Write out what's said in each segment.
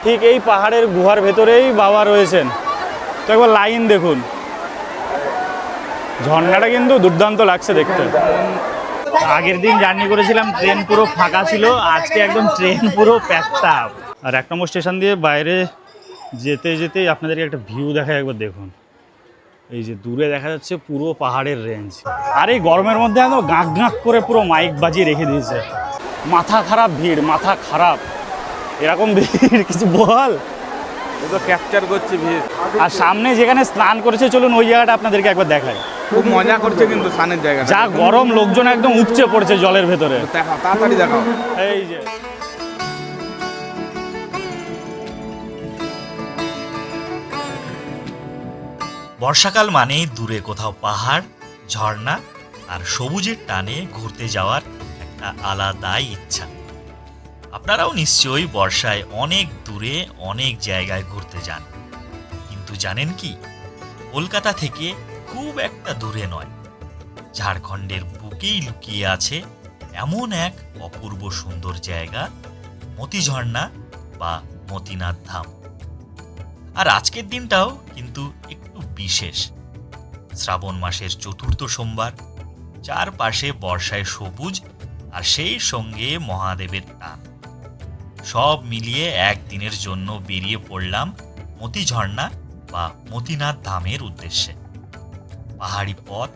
ঠিক এই পাহাড়ের গুহার ভেতরেই বাবা রয়েছেন। তো একবার লাইন দেখুন, ঝর্ণাটা কিন্তু দুর্দান্ত লাগছে দেখতে। আগের দিন জার্নি করেছিলাম, ট্রেন পুরো ফাঁকা ছিল, আজকে একদম ট্রেন পুরো প্যাকটা। আর 1 নম্বর স্টেশন দিয়ে বাইরে যেতে যেতেই আপনাদেরকে একটা ভিউ দেখায়, একবার দেখুন। এই যে দূরে দেখা যাচ্ছে পুরো পাহাড়ের রেঞ্জ। আর এই গরমের মধ্যে একদম গাঁক গাঁক করে পুরো মাইক বাজিয়ে রেখে দিয়েছে। মাথা খারাপ ভিড়, মাথা খারাপ। এরকম ভিড় কিছু বল, তো ক্যাপচার করছে ভিড়। আর সামনে যেখানে স্নান করেছে, চলুন ওই জায়গাটা আপনাদেরকে একবার দেখাই। খুব মজা করছে কিন্তু স্নানের জায়গা, যা গরম, লোকজন একদম উপচে পড়ছে জলের ভেতরে। দেখাও, তাড়াতাড়ি দেখাও। এই যে বর্ষাকাল মানেই দূরে কোথাও পাহাড়, ঝর্ণা আর সবুজের টানে ঘুরতে যাওয়ার একটা আলাদাই ইচ্ছা। আপনারাও নিশ্চয়ই বর্ষায় অনেক দূরে অনেক জায়গায় ঘুরতে যান, কিন্তু জানেন কি, কলকাতা থেকে খুব একটা দূরে নয়, ঝাড়খণ্ডের বুকেই লুকিয়ে আছে এমন এক অপূর্ব সুন্দর জায়গা, মতিঝর্ণা বা মতিনাথ ধাম। আর আজকের দিনটাও কিন্তু একটু বিশেষ। শ্রাবণ মাসের চতুর্থ সোমবার, চারপাশে বর্ষায় সবুজ, আর সেই সঙ্গে মহাদেবের টান। সব মিলিয়ে একদিনের জন্য বেরিয়ে পড়লাম মতিঝর্ণা বা মতিনাথ ধামের উদ্দেশ্যে। পাহাড়ি পথ,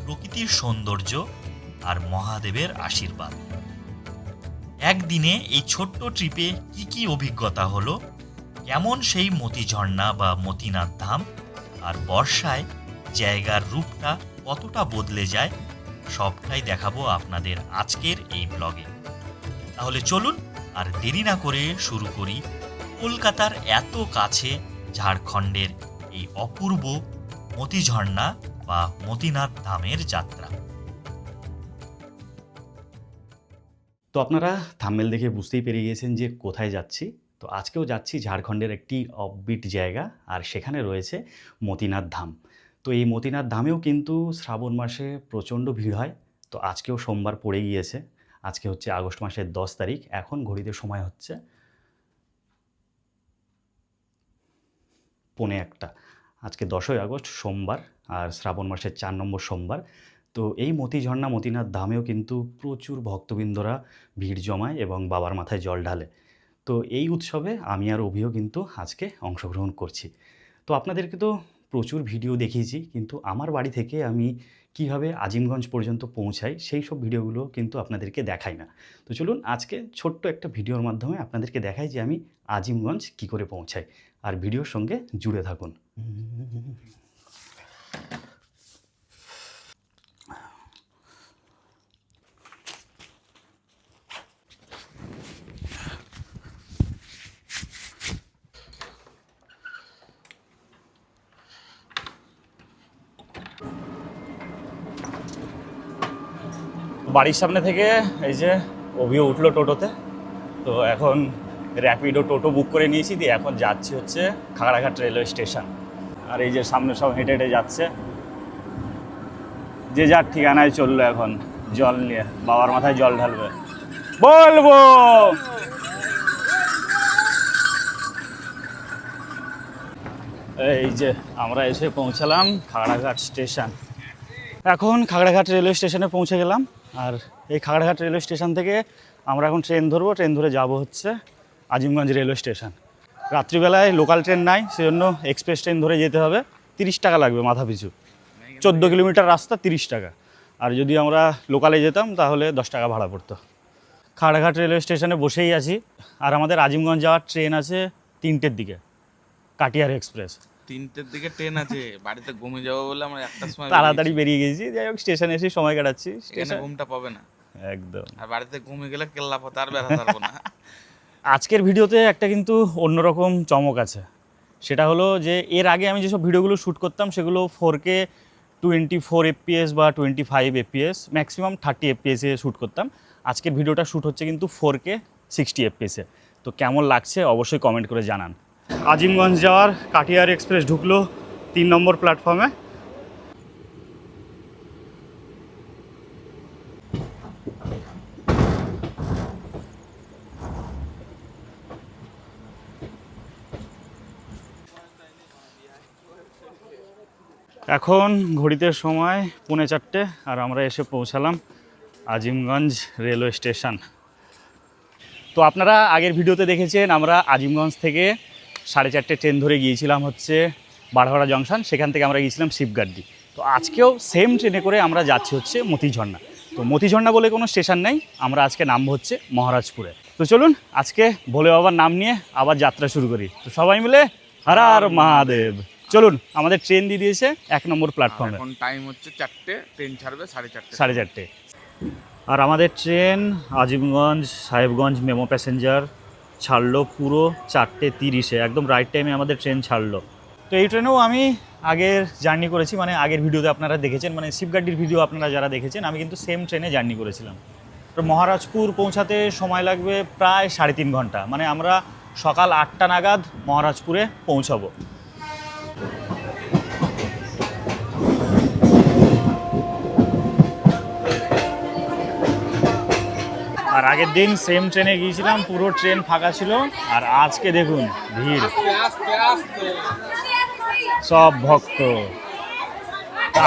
প্রকৃতির সৌন্দর্য আর মহাদেবের আশীর্বাদ। একদিনে এই ছোট্ট ট্রিপে কি কি অভিজ্ঞতা হলো, কেমন সেই মতিঝর্ণা বা মতিনাথ ধাম, আর বর্ষায় জায়গার রূপটা কতটা বদলে যায়, সবটাই দেখাবো আপনাদের আজকের এই ব্লগে। তাহলে চলুন আর দেরি না করে শুরু করি কলকাতার এত কাছে ঝাড়খণ্ডের এই অপূর্ব মতিঝর্ণা বা মতিনাথ ধামের যাত্রা। তো আপনারা থাম্বনেল দেখে বুঝতেই পেরে গিয়েছেন যে কোথায় যাচ্ছি। তো আজকেও যাচ্ছি ঝাড়খণ্ডের একটি অফবিট জায়গা, আর সেখানে রয়েছে মতিনাথ ধাম। তো এই মতিনাথ ধামেও কিন্তু শ্রাবণ মাসে প্রচণ্ড ভিড় হয়। তো আজকেও সোমবার পড়ে গিয়েছে, আজকে হচ্ছে আগস্ট মাসের 10 তারিখ। এখন ঘড়িতে সময় হচ্ছে 1:45। আজকে 10ই আগস্ট সোমবার, আর শ্রাবণ মাসের 4 নম্বর সোমবার। তো এই মতিঝর্ণা মতিনাথ ধামেও কিন্তু প্রচুর ভক্তবৃন্দরা ভিড় জমায় এবং বাবার মাথায় জল ঢালে। তো এই উৎসবে আমি আর অভিও কিন্তু আজকে অংশগ্রহণ করছি। তো আপনাদেরকে তো প্রচুর ভিডিও দেখিয়েছি, কিন্তু আমার বাড়ি থেকে আমি কিভাবে আজিমগঞ্জ পর্যন্ত পৌঁছাই সেই সব ভিডিওগুলো কিন্তু আপনাদেরকে দেখাই না। তো চলুন আজকে ছোট্ট একটা ভিডিওর মাধ্যমে আপনাদেরকে দেখাই যে আমি আজিমগঞ্জ কী করে পৌঁছাই, আর ভিডিওর সঙ্গে জুড়ে থাকুন। বাড়ির সামনে থেকে এই যে অভিও উঠলো টোটোতে। তো এখন র্যাপিডো টোটো বুক করে নিয়েছি, দিয়ে এখন যাচ্ছি হচ্ছে খাগড়াঘাট রেলওয়ে স্টেশন। আর এই যে সামনে সব হেঁটে হেঁটে যাচ্ছে, যে যার ঠিকানায় চললো এখন জল নিয়ে, বাবার মাথায় জল ঢালবে। বলবো এই যে আমরা এসে পৌঁছালাম খাগড়াঘাট স্টেশন। এখন খাগড়াঘাট রেলওয়ে স্টেশনে পৌঁছে গেলাম। আর এই খাগড়াঘাট রেলওয়ে স্টেশন থেকে আমরা এখন ট্রেন ধরবো, ট্রেন ধরে যাব হচ্ছে আজিমগঞ্জ রেলওয়ে স্টেশন। রাত্রিবেলায় লোকাল ট্রেন নাই, সেজন্য এক্সপ্রেস ট্রেন ধরে যেতে হবে। 30 টাকা লাগবে মাথা পিছু, 14 কিলোমিটার রাস্তা, 30 টাকা। আর যদি আমরা লোকালে যেতাম তাহলে 10 টাকা ভাড়া পড়তো। খাগড়াঘাট রেলওয়ে স্টেশনে বসেই আছি। আর আমাদের আজিমগঞ্জ যাওয়ার ট্রেন আছে 3টের দিকে, কাটিয়ার এক্সপ্রেস। 3টের দিকে ট্রেন আছে, বাড়িতে ঘুমিয়ে যাবো বলে আমরা 1টার সময় তাড়াতাড়ি বেরিয়ে গেছি। যাই হোক, স্টেশনে এসে সময় কাটাচ্ছি। এখানে ঘুমটা পাবে না একদম। আর বাড়িতে ঘুমিয়ে গেলে কেল্লা পথে আর বেড়াতে পারবো না। আজকের ভিডিওতে একটা কিন্তু অন্যরকম চমক আছে। সেটা হলো যে এর আগে আমি যেসব ভিডিওগুলো শ্যুট করতাম সেগুলো 4K 24 FPS বা 25 FPS, ম্যাক্সিমাম 30 FPS-এ শ্যুট করতাম। আজকের ভিডিওটা শ্যুট হচ্ছে কিন্তু 4K 60 FPS-এ। তো কেমন লাগছে অবশ্যই কমেন্ট করে জানান। আজিমগঞ্জ যাওয়ার কাটিয়ার এক্সপ্রেস ঢুকলো 3 নম্বর প্ল্যাটফর্মে। এখন ঘড়িতে সময় 3:45 আর আমরা এসে পৌঁছালাম আজিমগঞ্জ রেলওয়ে স্টেশন। তো আপনারা আগের ভিডিওতে দেখেছেন আমরা আজিমগঞ্জ থেকে 4:30 ট্রেন ধরে গিয়েছিলাম হচ্ছে বারহারা জংশন, সেখান থেকে আমরা গিয়েছিলাম শিবগাড্ডি। তো আজকেও সেম ট্রেনে করে আমরা যাচ্ছি হচ্ছে মতিঝর্ণা। তো মতিঝর্ণা বলে কোনো স্টেশন নেই, আমরা আজকে নামবো হচ্ছে মহারাজপুরে। তো চলুন আজকে ভোলে বাবার নাম নিয়ে আবার যাত্রা শুরু করি। তো সবাই মিলে হর হর মহাদেব। চলুন, আমাদের ট্রেন দিয়ে দিয়েছে 1 নম্বর প্ল্যাটফর্মে। এখন টাইম হচ্ছে 4টে, ট্রেন ছাড়বে 4:30। 4:30। আর আমাদের train Azimganj Sahebganj memo passenger ছাড়লো পুরো 4:30-এ, একদম রাইট টাইমে আমাদের ট্রেন ছাড়লো। তো এই ট্রেনেও আমি আগের জার্নি করেছি, মানে আগের ভিডিওতে আপনারা দেখেছেন, মানে শিবগাড্ডির ভিডিও আপনারা যারা দেখেছেন, আমি কিন্তু সেম ট্রেনে জার্নি করেছিলাম। তো মহারাজপুর পৌঁছাতে সময় লাগবে প্রায় 3.5 ঘন্টা, মানে আমরা সকাল 8টা নাগাদ মহারাজপুরে পৌঁছাবো। আর আগের দিন সেম ট্রেনে গিয়েছিলাম, পুরো ট্রেন ফাঁকা ছিল, আর আজকে দেখুন ভিড়, সব ভক্ত।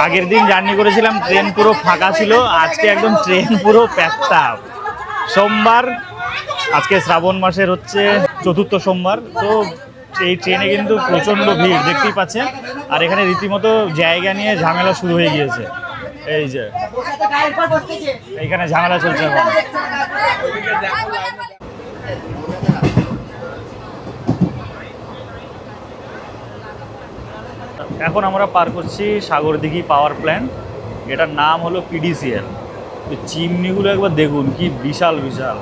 আগের দিন জার্নি করেছিলাম ট্রেন পুরো ফাঁকা ছিল, আজকে একদম ট্রেন পুরো প্যাকটা। সোমবার, আজকে শ্রাবণ মাসের হচ্ছে 4র্থ সোমবার, তো এই ট্রেনে কিন্তু প্রচণ্ড ভিড় দেখতেই পাচ্ছেন। আর এখানে রীতিমতো জায়গা নিয়ে ঝামেলা শুরু হয়ে গিয়েছে, এই যে এইখানে ঝামেলা চলছে এখন। এখন আমরা পার করছি সাগরদিঘি পাওয়ার প্ল্যান্ট, এটার নাম হলো পিডিসিএল। চিমনিগুলো একবার দেখুন কি বিশাল বিশাল,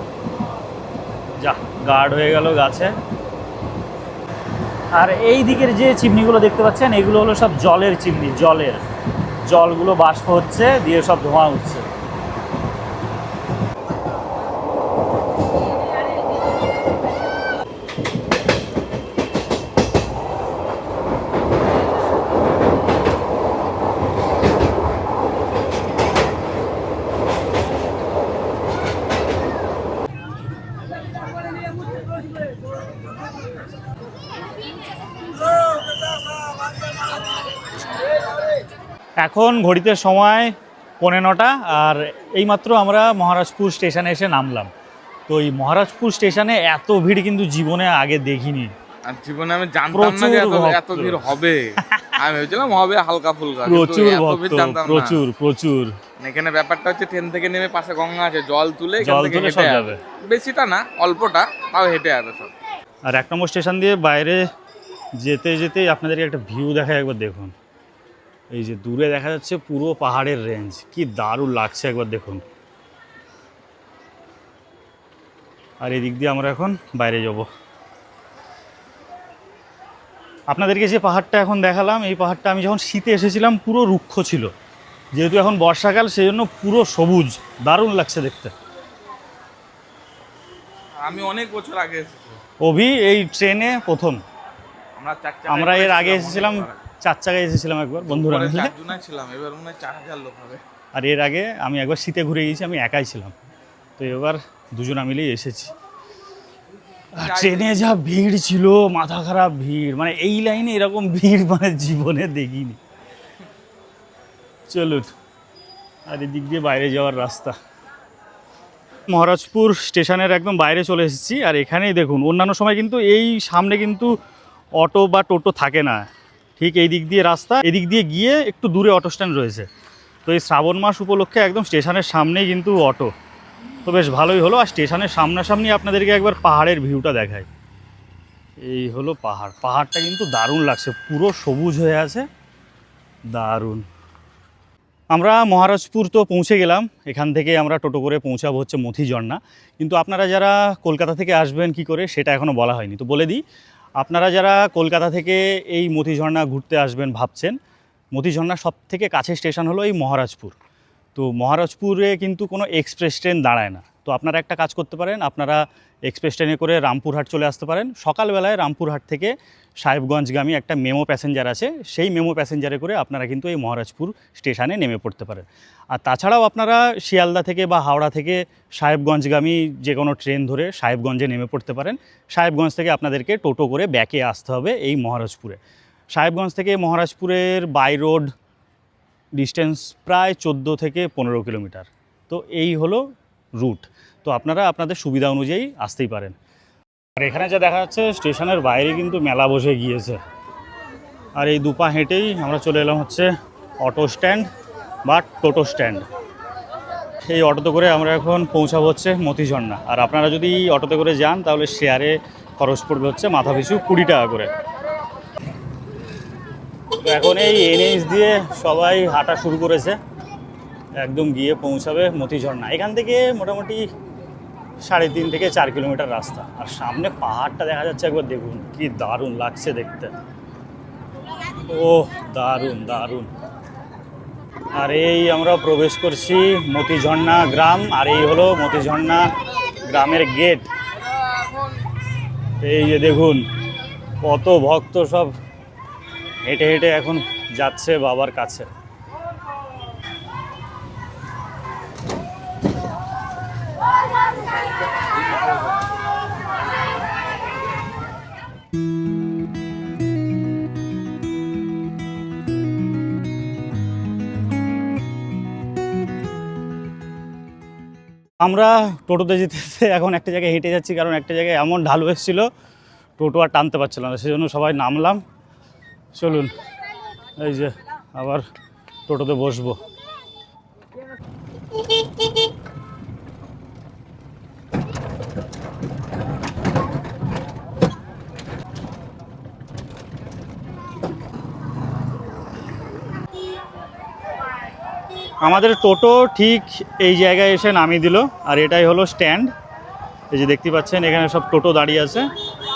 যা গার্ড হয়ে গেল গাছে। আর এই দিকের যে চিমনিগুলো দেখতে পাচ্ছেন, এগুলো হলো সব জলের চিমনি, জলগুলো বাষ্প হচ্ছে, দিয়ে সব ধোঁয়া উঠছে। এখন ঘড়িতে সময় 9:45 আর এইমাত্র আমরা মহারাজপুর স্টেশনে এসে নামলাম। তো এই মহারাজপুর স্টেশনে এত ভিড় কিন্তু জীবনে আগে দেখিনি। আর জীবনে আমি জানতাম না যে এত ভিড় হবে। আমি ভেবেছিলাম হবে হালকা ফুলকা, প্রচুর ভক্ত, প্রচুর প্রচুর। এখানে ব্যাপারটা হচ্ছে ট্রেন থেকে নেমে পাশে গঙ্গা আছে, জল তুলে সব যাবে, বেশিটা না অল্পটা, তাও হেঁটে যাবে সব। আর 1 নম্বর স্টেশন দিয়ে বাইরে যেতে যেতেই আপনাদেরকে একটা ভিউ দেখায়, একবার দেখুন। এই যে দূরে দেখা যাচ্ছে পুরো পাহাড়ের রেঞ্জ, কি দারুণ লাগছে একবার দেখুন। আর এদিক দিয়ে আমরা এখন বাইরে যাব। আপনাদেরকে যে পাহাড়টা এখন দেখালাম, এই পাহাড়টা আমি যখন শীতে এসেছিলাম পুরো রুক্ষ ছিল, যেহেতু এখন বর্ষাকাল সেই জন্য পুরো সবুজ, দারুণ লাগছে দেখতে। আমি অনেক বছর আগে এসেছি, অভি এই ট্রেনে প্রথম। আমরা এর আগে এসেছিলাম 4 চাকায় এসেছিলাম একবার বন্ধুরা মিলে, 4 জনই ছিলাম, এবার মনে হয় 4000 লোক হবে। আর এর আগে আমি একবার শীতে ঘুরে গিয়েছি, আমি একাই ছিলাম। তো এবার দুজনা মিলেই এসেছি। আর ট্রেনে যা ভিড় ছিল, মাথা খারাপ ভিড়, মানে এই লাইনে এরকম ভিড় মানে জীবনে দেখিনি। চলুন, আর এদিক দিয়ে বাইরে যাওয়ার রাস্তা। মহারাজপুর স্টেশনের একদম বাইরে চলে এসেছি। আর এখানেই দেখুন, অন্যান্য সময় কিন্তু এই সামনে কিন্তু অটো বা টোটো থাকে না, ঠিক এই দিক দিয়ে রাস্তা, এদিক দিয়ে গিয়ে একটু দূরে অটো স্ট্যান্ড রয়েছে। তো এই শ্রাবণ মাস উপলক্ষে একদম স্টেশনের সামনেই কিন্তু অটো, তো বেশ ভালোই হলো। আর স্টেশনের সামনাসামনি আপনাদেরকে একবার পাহাড়ের ভিউটা দেখায়। এই হলো পাহাড়টা কিন্তু দারুণ লাগছে, পুরো সবুজ হয়ে আছে, দারুণ। আমরা মহারাজপুর তো পৌঁছে গেলাম, এখান থেকে আমরা টোটো করে পৌঁছাবো হচ্ছে মতিঝর্ণা। কিন্তু আপনারা যারা কলকাতা থেকে আসবেন কি করে সেটা এখনও বলা হয়নি, তো বলে দিই। আপনারা যারা কলকাতা থেকে এই মতিঝর্ণা ঘুরতে আসবেন ভাবছেন, মতিঝর্ণার সবথেকে কাছের স্টেশন হলো এই মহারাজপুর। তো মহারাজপুরে কিন্তু কোনো এক্সপ্রেস ট্রেন দাঁড়ায় না। তো আপনারা একটা কাজ করতে পারেন, আপনারা এক্সপ্রেস ট্রেনে করে রামপুরহাট চলে আসতে পারেন। সকালবেলায় রামপুরহাট থেকে সাহেবগঞ্জগামী একটা মেমো প্যাসেঞ্জার আছে, সেই মেমো প্যাসেঞ্জারে করে আপনারা কিন্তু এই মহারাজপুর স্টেশনে নেমে পড়তে পারেন। আর তাছাড়াও আপনারা শিয়ালদা থেকে বা হাওড়া থেকে সাহেবগঞ্জগামী যে কোনো ট্রেন ধরে সাহেবগঞ্জে নেমে পড়তে পারেন। সাহেবগঞ্জ থেকে আপনাদেরকে টোটো করে ব্যাকে আসতে হবে এই মহারাজপুরে। সাহেবগঞ্জ থেকে মহারাজপুরের বাই রোড ডিস্টেন্স প্রায় 14 থেকে 15 কিলোমিটার। তো এই হলো রুট। তো আপনারা আপনাদের সুবিধা অনুযায়ী আসতেই পারেন। আর এখানে যা দেখা যাচ্ছে স্টেশনের বাইরে কিন্তু মেলা বসে গিয়েছে। আর এই দুপা হেঁটেই আমরা চলে এলাম হচ্ছে অটো স্ট্যান্ড বা টোটো স্ট্যান্ড। এই অটোতে করে আমরা এখন পৌঁছাবো হচ্ছে মতিঝর্ণা। আর আপনারা যদি অটোতে করে যান তাহলে শেয়ারে খরচ পড়বে হচ্ছে মাথা পিছু 20 টাকা করে। তো এখন এই এনএইচ দিয়ে সবাই হাঁটা শুরু করেছে, একদম গিয়ে পৌঁছাবে মতিঝর্ণা। এখান থেকে মোটামুটি 3.5 থেকে 4 কিলোমিটার রাস্তা। আর সামনে পাহাড়টা দেখা যাচ্ছে, একবার দেখুন কি দারুণ লাগছে দেখতে। ও দারুণ দারুণ। আর এই আমরা প্রবেশ করছি মতিঝর্ণা গ্রাম। আর এই হলো মতিঝর্ণা গ্রামের গেট। এই যে দেখুন কত ভক্ত সব হেঁটে হেঁটে এখন যাচ্ছে বাবার কাছে। আমরা টোটোতে যেতে এখন একটা জায়গায় হেঁটে যাচ্ছি, কারণ একটা জায়গায় এমন ঢালু এসেছিলো টোটো আর টানতে পারছিলাম না, সেজন্য সবাই নামলাম। চলুন এই যে আবার টোটোতে বসবো। আমাদের টোটো ঠিক এই জায়গায় এসে নামিয়ে দিল। আর এটাই হলো স্ট্যান্ড। এই যে দেখতে পাচ্ছেন এখানে সব টোটো দাঁড়িয়ে আছে।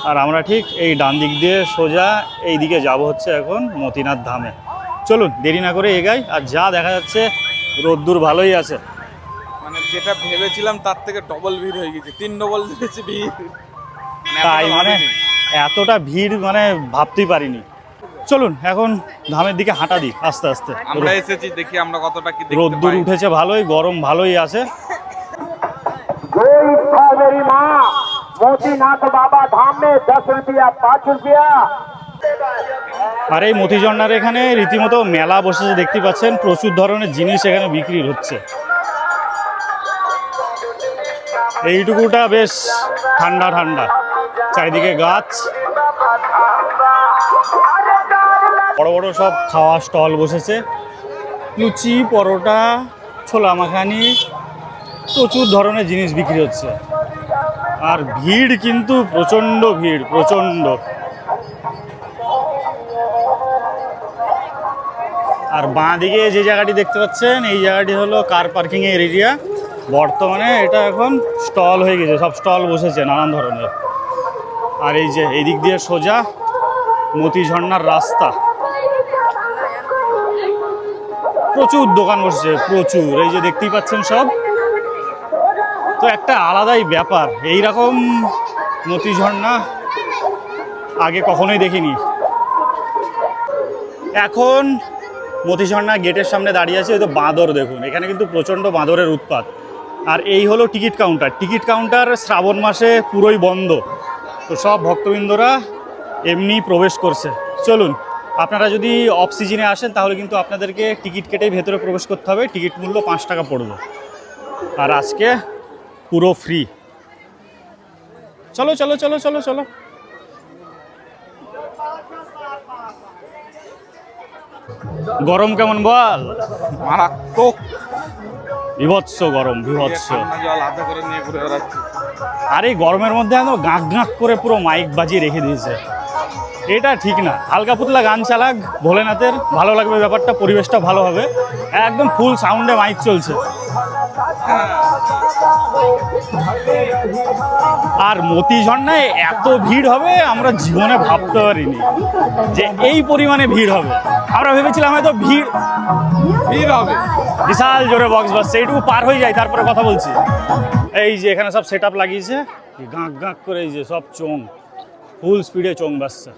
আর আমরা ঠিক এই ডান দিক দিয়ে সোজা এই দিকে যাব হচ্ছে এখন মতিনাথ ধামে। চলুন দেরি না করে এগাই। আর যা দেখা যাচ্ছে রোদ্দুর ভালোই আছে, মানে যেটা ভেবেছিলাম তার থেকে ডবল ভিড় হয়ে গেছে, 3 ডবল দিয়েছে ভিড়। তাই মানে এতটা ভিড় মানে ভাবতেই পারিনি। চলুন এখন ধামের দিকে হাঁটা দিই আস্তে আস্তে। আমরা এসেছি, দেখি আমরা কতটা কি দেখতে রোদ্দুর পাই। উঠেছে ভালোই, গরম ভালোই আছে। जो इच्छा मेरी माँ मोतीनाथ बाबा धाम में 10 रुपया 5 रुपया। আর এই মতিঝর্ণার এখানে রীতিমতো মেলা বসেছে, দেখতে পাচ্ছেন প্রচুর ধরনের জিনিস এখানে বিক্রি হচ্ছে। এইটুকুটা বেশ ঠান্ডা ঠান্ডা, চারিদিকে গাছ, বড় বড় সব খাওয়া স্টল বসেছে, লুচি পরোটা ছোলা মাখানি, প্রচুর ধরনের জিনিস বিক্রি হচ্ছে। আর ভিড় কিন্তু প্রচণ্ড ভিড়, প্রচণ্ড। আর বাঁ দিকে যে জায়গাটি দেখতে পাচ্ছেন এই জায়গাটি হলো কার পার্কিংয়ের এরিয়া। বর্তমানে এটা এখন স্টল হয়ে গেছে, সব স্টল বসেছে নানান ধরনের। আর এই যে এই দিক দিয়ে সোজা মতিঝর্ণার রাস্তা, প্রচুর দোকান বসেছে, প্রচুর। এই যে দেখতেই পাচ্ছেন সব। তো একটা আলাদাই ব্যাপার, এইরকম মতিঝর্ণা আগে কখনোই দেখিনি। এখন মতিঝর্ণা গেটের সামনে দাঁড়িয়ে আছে, ওই তো বাঁদর দেখুন, এখানে কিন্তু প্রচণ্ড বাঁদরের উৎপাত। আর এই হলো টিকিট কাউন্টার। টিকিট কাউন্টার শ্রাবণ মাসে পুরোই বন্ধ, তো সব ভক্তবৃন্দরা এমনি প্রবেশ করছে। চলুন, আপনারা যদি অফ সিজনে আসেন তাহলে কিন্তু আপনাদেরকে টিকিট কেটেই ভেতরে প্রবেশ করতে হবে। টিকিট মূল্য 5 টাকা পড়বে। আর আজকে পুরো ফ্রি। চলো চলো চলো চলো চলো। গরম কেমন বল? মারাত্মক বিভৎস গরম, বিভৎস। ঠান্ডা জল হাতে করে নিয়ে ঘুরে বেড়াচ্ছি। আর এই গরমের মধ্যে একদম গাঁক গাঁক করে পুরো মাইক বাজিয়ে রেখে দিয়েছে, এটা ঠিক না। হালকা পুতলা গান চালাক ভোলেনাথের, ভালো লাগবে ব্যাপারটা, পরিবেশটা ভালো হবে। একদম ফুল সাউন্ডে মাইক চলছে। আর মতিঝর্ণায় এত ভিড় হবে আমরা জীবনে ভাবতে পারিনি যে এই পরিমাণে ভিড় হবে। আমরা ভেবেছিলাম হয়তো ভিড় হবে, বিশাল জোরে বক্স বাজছে, এইটুকু পার হয়ে যায় তারপরে কথা বলছি। এই যে এখানে সব সেট আপ লাগিয়েছে, গাঁক গাঁক করে, এই যে সব চোং, ফুল স্পিডে চোং বাজছে।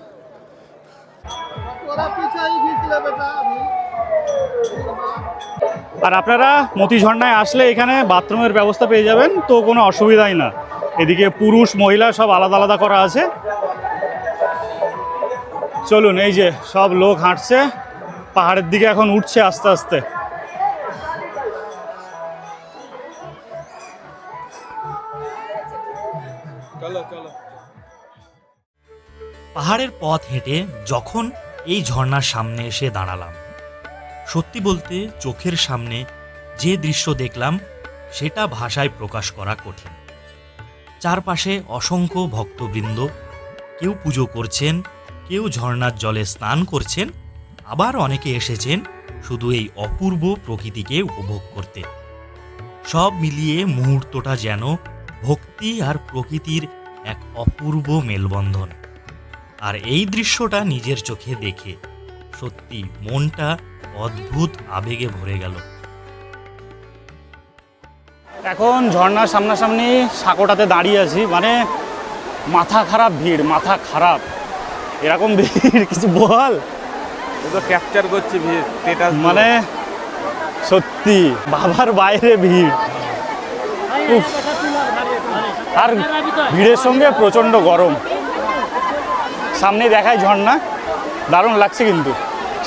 আর আপনারা মতিঝর্ণায় আসলে এখানে বাথরুমের ব্যবস্থা পেয়ে যাবেন, তো কোনো অসুবিধাই না। এদিকে পুরুষ মহিলা সব আলাদা আলাদা করা আছে। চলুন, এই যে সব লোক হাঁটছে, পাহাড়ের দিকে এখন উঠছে আস্তে আস্তে। চলো চলো। পাহাড়ের পথ হেঁটে যখন এই ঝর্ণার সামনে এসে দাঁড়ালাম, সত্যি বলতে চোখের সামনে যে দৃশ্য দেখলাম সেটা ভাষায় প্রকাশ করা কঠিন। চারপাশে অসংখ্য ভক্তবৃন্দ, কেউ পুজো করছেন, কেউ ঝর্ণার জলে স্নান করছেন, আবার অনেকে এসেছেন শুধু এই অপূর্ব প্রকৃতিকে উপভোগ করতে। সব মিলিয়ে মুহূর্তটা যেন ভক্তি আর প্রকৃতির এক অপূর্ব মেলবন্ধন। আর এই দৃশ্যটা নিজের চোখে দেখে সত্যি মনটা অদ্ভুত আবেগে ভরে গেল। এখন ঝর্ণার সামনাসামনি সাঁকোটাতে দাঁড়িয়ে আছি, মানে মাথা খারাপ ভিড়, মাথা খারাপ। এরকম ভিড় কিছু বল। ও তো ক্যাপচার করছে ভিড়, স্ট্যাটাস মানে সত্যি বাবার বাইরে ভিড়। উফ। আর ভিড়ের সঙ্গে প্রচণ্ড গরম। সামনে দেখায় ঝর্ণা, দারুণ লাগছে। কিন্তু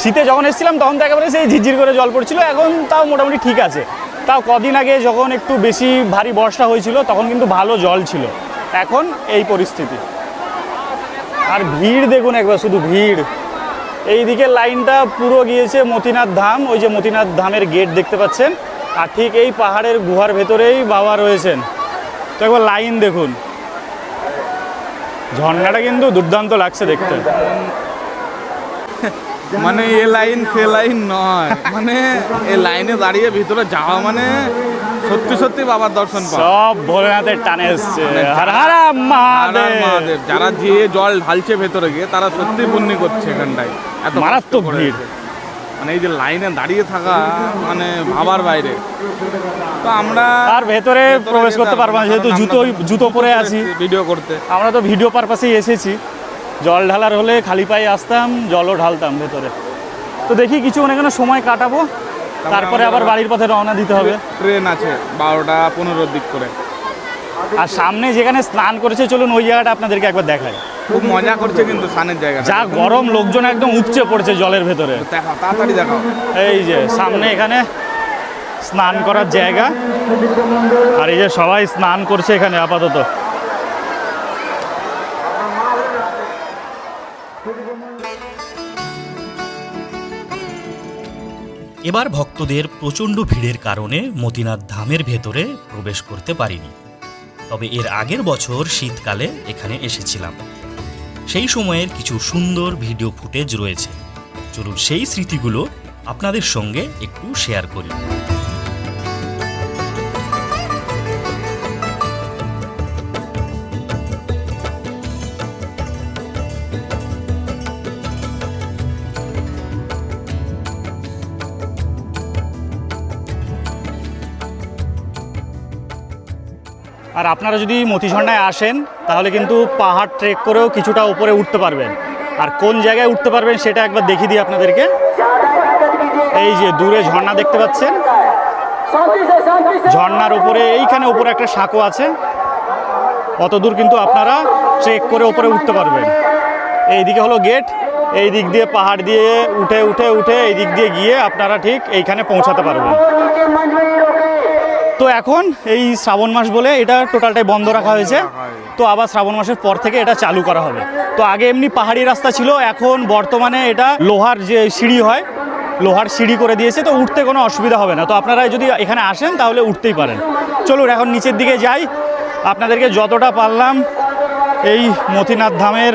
শীতে যখন এসেছিলাম তখন তো একেবারে সেই ঝিরঝির করে জল পড়ছিল, এখন তাও মোটামুটি ঠিক আছে। তাও কদিন আগে যখন একটু বেশি ভারী বর্ষা হয়েছিল তখন কিন্তু ভালো জল ছিল, এখন এই পরিস্থিতি। আর ভিড় দেখুন একবার, শুধু ভিড়। এই দিকের লাইনটা পুরো গিয়েছে মতিনাথ ধাম, ওই যে মতিনাথ ধামের গেট দেখতে পাচ্ছেন, আর ঠিক এই পাহাড়ের গুহার ভেতরেই বাবা রয়েছেন। তো একবার লাইন দেখুন, ঝর্ণাটা কিন্তু দুর্দান্ত লাগছে দেখতে। মানে এ লাইন সে লাইন নয়, মানে এই লাইনে দাঁড়িয়ে ভিতরে যাওয়া মানে সত্যি সত্যি বাবার দর্শন পাওয়া। সব ভোলেনাথের টানে এসছে। হর হর আর আর মহাদেব। মহাদেব, যারা যে জল ঢালছে ভেতরে গিয়ে তারা সত্যি পুণ্য করছে এখানটায়। এত মারাত্মক কষ্ট করে ভিড়। এসে। মানে এই যে লাইনে দাঁড়িয়ে থাকা মানে ভাবার বাইরে। তো আমরা আর ভেতরে প্রবেশ করতে পারবো না, যেহেতু জুতো পরে আছি। ভিডিও করতে আমরা তো ভিডিও পারপাসেই এসেছি, জল ঢালার হলে খালি পায়ে আসতাম, জলও ঢালতাম ভেতরে। তো দেখি কিছুক্ষণ এখানে সময় কাটাবো, তারপরে আবার বাড়ির পথে রওনা দিতে হবে। ট্রেন আছে 12টা 15 দিক করে। আর সামনে যেখানে স্নান করেছে, চলুন ওই জায়গাটা আপনাদেরকে একবার দেখায়। খুব মজা করছে কিন্তু স্নানের জায়গাটা। যা গরম, লোকজন একদম উপচে পড়ছে জলের ভেতরে। দেখাও, তাড়াতাড়ি দেখাও। এই যে সামনে এখানে স্নান করার জায়গা, আর এই যে সবাই স্নান করছে এখানে আপাতত। এবার ভক্তদের প্রচণ্ড ভিড়ের কারণে মতিনাথ ধামের ভেতরে প্রবেশ করতে পারিনি। তবে এর আগের বছর শীতকালে এখানে এসেছিলাম। সেই সময়ের কিছু সুন্দর ভিডিও ফুটেজ রয়েছে, চলুন সেই স্মৃতিগুলো আপনাদের সঙ্গে একটু শেয়ার করি। আর আপনারা যদি মতিঝর্ণায় আসেন তাহলে কিন্তু পাহাড় ট্রেক করেও কিছুটা উপরে উঠতে পারবেন। আর কোন জায়গায় উঠতে পারবেন সেটা একবার দেখিয়ে দিই আপনাদেরকে। এই যে দূরে ঝর্ণা দেখতে পাচ্ছেন, ঝর্ণার উপরে এইখানে উপরে একটা সাঁকো আছে, অত দূর কিন্তু আপনারা ট্রেক করে উপরে উঠতে পারবেন। এইদিকে হলো গেট, এই দিক দিয়ে পাহাড় দিয়ে উঠে উঠে উঠে এই দিক দিয়ে গিয়ে আপনারা ঠিক এইখানে পৌঁছাতে পারবেন। তো এখন এই শ্রাবণ মাস বলে এটা টোটালটাই বন্ধ রাখা হয়েছে, তো আবার শ্রাবণ মাসের পর থেকে এটা চালু করা হবে। তো আগে এমনি পাহাড়ি রাস্তা ছিল, এখন বর্তমানে এটা লোহার যে সিঁড়ি হয়, লোহার সিঁড়ি করে দিয়েছে, তো উঠতে কোনো অসুবিধা হবে না। তো আপনারা যদি এখানে আসেন তাহলে উঠতেই পারেন। চলুন এখন নিচের দিকে যাই, আপনাদেরকে যতটা পারলাম এই মতিনাথ ধামের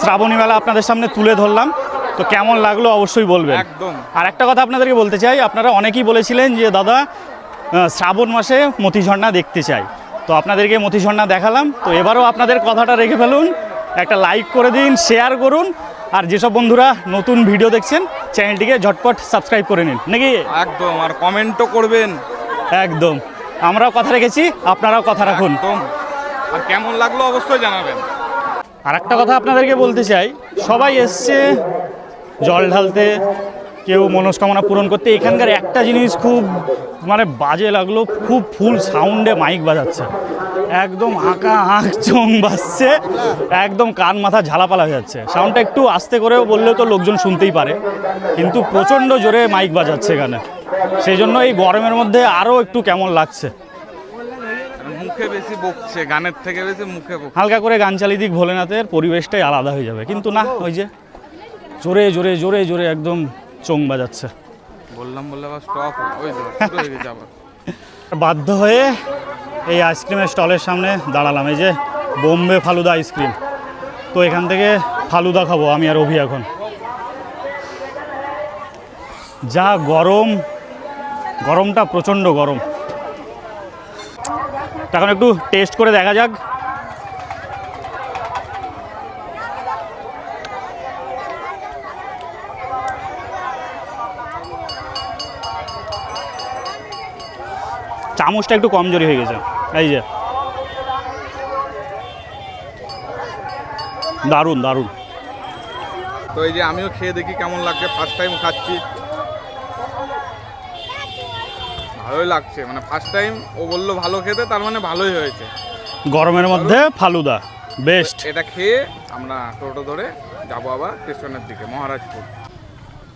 শ্রাবণী মেলা আপনাদের সামনে তুলে ধরলাম। তো কেমন লাগলো অবশ্যই বলবেন। একদম। আর একটা কথা আপনাদেরকে বলতে চাই, আপনারা অনেকেই বলেছিলেন যে দাদা শ্রাবণ মাসে মতিঝর্ণা দেখতে চাই, তো আপনাদেরকে মতিঝর্ণা দেখালাম। তো এবারও আপনাদের কথাটা রেখে ফেলুন, একটা লাইক করে দিন, শেয়ার করুন, আর যেসব বন্ধুরা নতুন ভিডিও দেখছেন চ্যানেলটিকে ঝটপট সাবস্ক্রাইব করে নিন নাকি। একদম, আর কমেন্টও করবেন। একদম, আমরাও কথা রেখেছি, আপনারাও কথা রাখুন। একদম। আর কেমন লাগলো অবশ্যই জানাবেন। আর একটা কথা আপনাদেরকে বলতে চাই, সবাই এসছে জল ঢালতে, কেউ মনস্কামনা পূরণ করতে। এখানকার একটা জিনিস খুব মানে বাজে লাগলো, খুব ফুল সাউন্ডে মাইক বাজাচ্ছে। একদম আঁকা আঁক চোং বাজছে, একদম কান মাথা ঝালাপালা হয়ে যাচ্ছে। সাউন্ডটা একটু আস্তে করেও বললেও তো লোকজন শুনতেই পারে, কিন্তু প্রচণ্ড জোরে মাইক বাজাচ্ছে এখানে, সেই জন্য এই গরমের মধ্যে আরও একটু কেমন লাগছে। মুখে বেশি বকছে, গানের থেকে বেশি মুখে বকছে। হালকা করে গান চালিয়ে দিক ভোলেনাথের, পরিবেশটাই আলাদা হয়ে যাবে, কিন্তু না, ওই যে জোরে জোরে জোরে জোরে একদম চোং বাজাচ্ছে। বললাম আবার স্টপ, ওই তো শুরু হয়ে গেছে আবার। বাধ্য হয়ে এই আইসক্রিমের স্টলের সামনে দাঁড়ালাম, এই যে বোম্বে ফালুদা আইসক্রিম। তো এখান থেকে ফালুদা খাবো আমি আর অভি। এখন যা গরম, গরমটা প্রচণ্ড গরম। এখন একটু টেস্ট করে দেখা যাক। চামচটা একটু কমজোরি হয়ে গেছে। এই যে দারুণ দারুণ। তো এই যে আমিও খেয়ে দেখি কেমন লাগছে, ফার্স্ট টাইম খাচ্ছি, ভালোই লাগছে। মানে ফার্স্ট টাইম ও বললো ভালো খেতে, তার মানে ভালোই হয়েছে। গরমের মধ্যে ফালুদা বেস্ট। এটা খেয়ে আমরা টোটো ধরে যাবো আবার স্টেশনের দিকে, মহারাজপুর।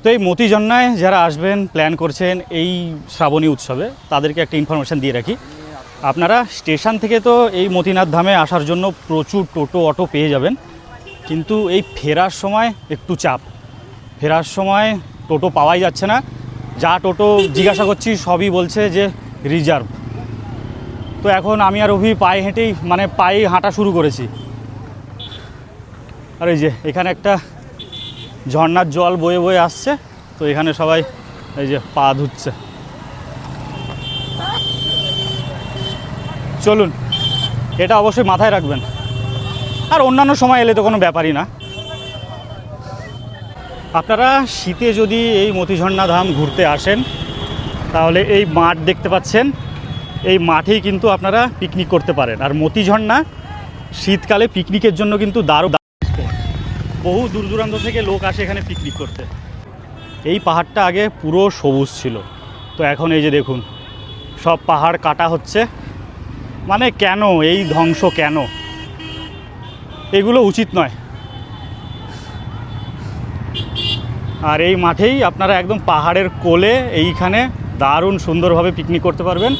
তো এই মতিঝর্ণায় যারা আসবেন, প্ল্যান করছেন এই শ্রাবণী উৎসবে, তাদেরকে একটা ইনফরমেশান দিয়ে রাখি। আপনারা স্টেশন থেকে তো এই মতিনাথ ধামে আসার জন্য প্রচুর টোটো অটো পেয়ে যাবেন, কিন্তু এই ফেরার সময় একটু চাপ। ফেরার সময় টোটো পাওয়াই যাচ্ছে না, যা টোটো জিজ্ঞাসা করছি সবই বলছে যে রিজার্ভ। তো এখন আমি আর অভি পায়ে হাঁটা শুরু করেছি। আর এই যে এখানে একটা ঝর্ণার জল বয়ে বয়ে আসছে, তো এখানে সবাই এই যে পা ধুচ্ছে। চলুন, এটা অবশ্যই মাথায় রাখবেন। আর অন্যান্য সময় এলে তো কোনো ব্যাপারই না। আপনারা শীতে যদি এই মতিঝর্ণা ধাম ঘুরতে আসেন, তাহলে এই মাঠ দেখতে পাচ্ছেন, এই মাঠেই কিন্তু আপনারা পিকনিক করতে পারেন। আর মতিঝর্ণা শীতকালে পিকনিকের জন্য কিন্তু দারুণ স্পট। বহু দূর দূরান্ত থেকে লোক আসে এখানে পিকনিক করতে। এই পাহাড়টা আগে পুরো সবুজ ছিল, তো এখন এই যে দেখুন সব পাহাড় কাটা হচ্ছে। মানে কেন এই ধ্বংস, কেন? এগুলো উচিত নয়। আর এই মাঠেই আপনারা একদম পাহাড়ের কোলে এইখানে দারুণ সুন্দরভাবে পিকনিক করতে পারবেন।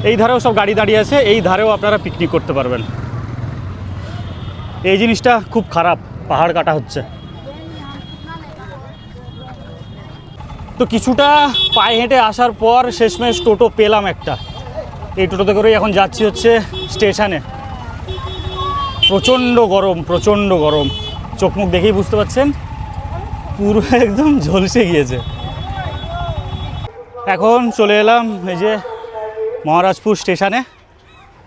এই ধারেও সব গাড়ি দাঁড়িয়ে আছে, এই ধারেও আপনারা পিকনিক করতে পারবেন। এই জিনিসটা খুব খারাপ, পাহাড় কাটা হচ্ছে। তো কিছুটা পায়ে হেঁটে আসার পর শেষমেশ টোটো পেলাম একটা। এই টোটোতে করেই এখন যাচ্ছি হচ্ছে স্টেশনে। প্রচণ্ড গরম, প্রচণ্ড গরম, চোখ মুখ দেখেই বুঝতে পারছেন পুরো একদম ঝলসে গিয়েছে। এখন চলে এলাম এই যে মহারাজপুর স্টেশনে।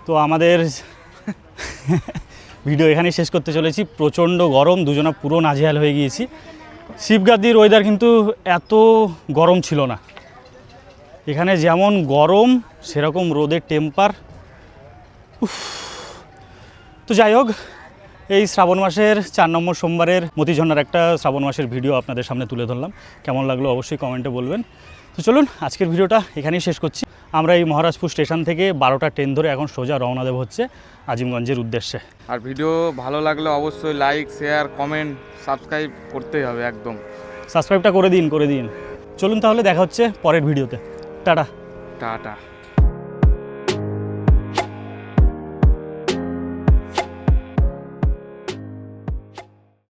তো আমাদের ভিডিও এখানেই শেষ করতে চলেছি। প্রচণ্ড গরম, দুজনা পুরো নাজেহাল হয়ে গিয়েছি। শিবগাদির ওয়েদার কিন্তু এত গরম ছিল না। এখানে যেমন গরম সেরকম রোদের টেম্পার। তো যাই হোক, এই শ্রাবণ মাসের 4 নম্বর সোমবারের মতিঝর্ণার একটা শ্রাবণ মাসের ভিডিও আপনাদের সামনে তুলে ধরলাম। কেমন লাগলো অবশ্যই কমেন্টে বলবেন। তো চলুন আজকের ভিডিওটা এখানেই শেষ করছি। আমরা এই মহারাজপুর স্টেশন থেকে 12টা ট্রেন ধরে এখন সোজা রওনা দেব হচ্ছে আজিমগঞ্জের উদ্দেশ্যে। আর ভিডিও ভালো লাগলে অবশ্যই লাইক, শেয়ার, কমেন্ট, সাবস্ক্রাইব করতেই হবে একদম। সাবস্ক্রাইবটা করে দিন। চলুন তাহলে দেখা হচ্ছে পরের ভিডিওতে। টাটা। টাটা।